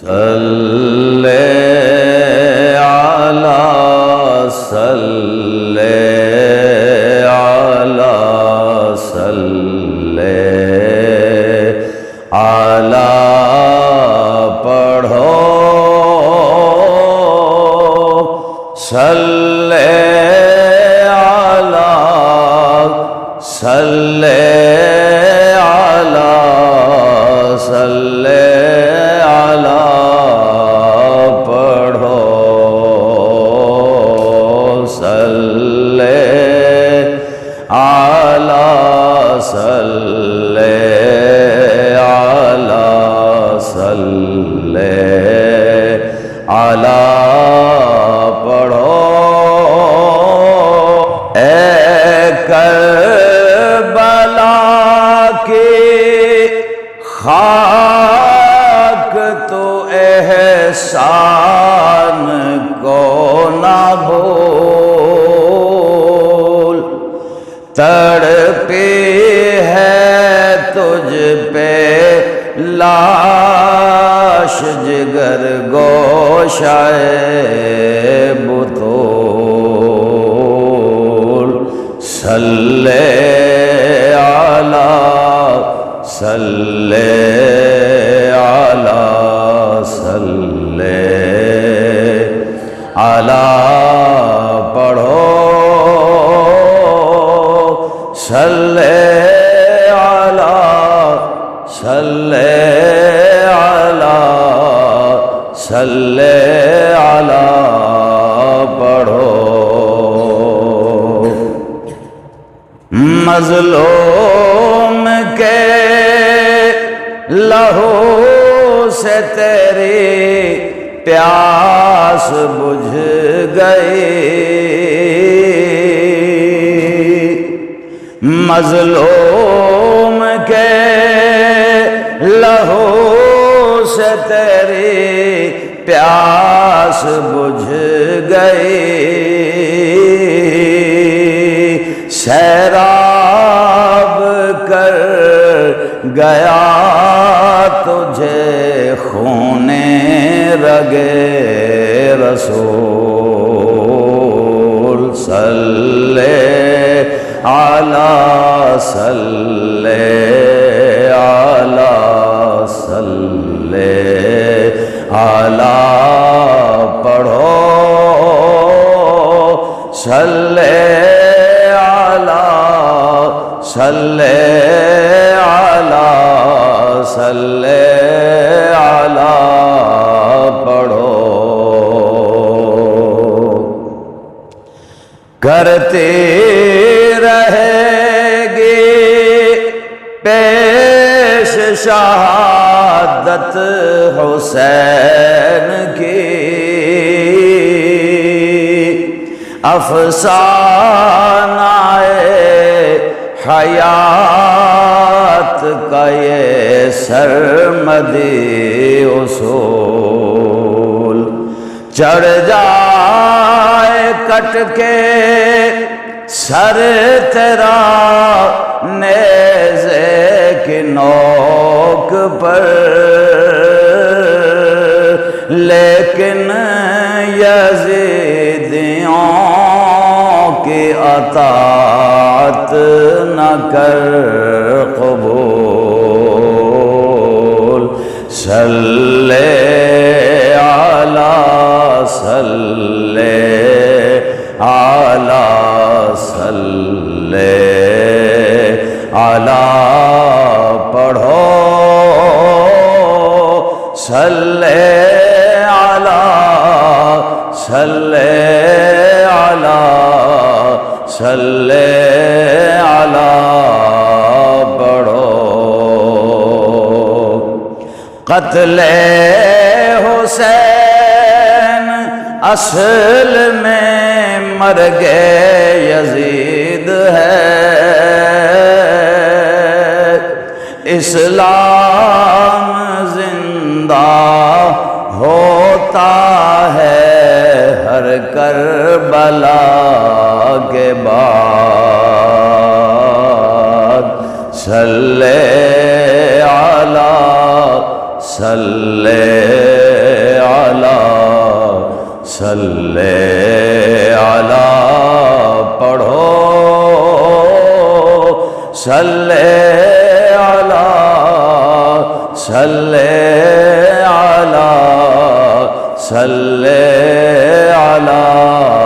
صلی علی صلی علی صلی علی پڑھو صلی علی صلی علی صلی علی پڑھو صلی علی صلی علی صلی علی پڑھو اے کربلا کی خاک تو احسان کو نہ بھول، تڑپی ہے تجھ پہ لاش جگر گوشائے بطول، صلی علی صلی علی صلی علی پڑھو صلی علی صلی علی صلی علی پڑھو مظلوم کے لہو سے تیری پیاس بجھ گئی، مظلوم کے لہو سے تیری پیاس بجھ گئی، سیراب کر گیا تجھے خون رگے رسول، صلی علی صلی علی صلی علی پڑھو صلی علی صلی علی صلی علی پڑھو کرتے رہے گی پیش شہادت حسین کی، افسانہ حیات کا یہ سرمدی اصول، چڑھ جائے کٹ کے سر تیرا نیزے کی نوک پر، لیکن یزیدیوں کی اطاعت نہ کر قبول، صلی علی صلی علی صلی علی پڑھو صلی علی صلی علی صلی علی پڑھو قتل حسین اصل میں مرگ یزید ہے، اسلام زندہ ہوتا ہے ہر کربلا کے بعد، صلی علی صلی صلی علی پڑھو صلی علی صلی علی صلی علی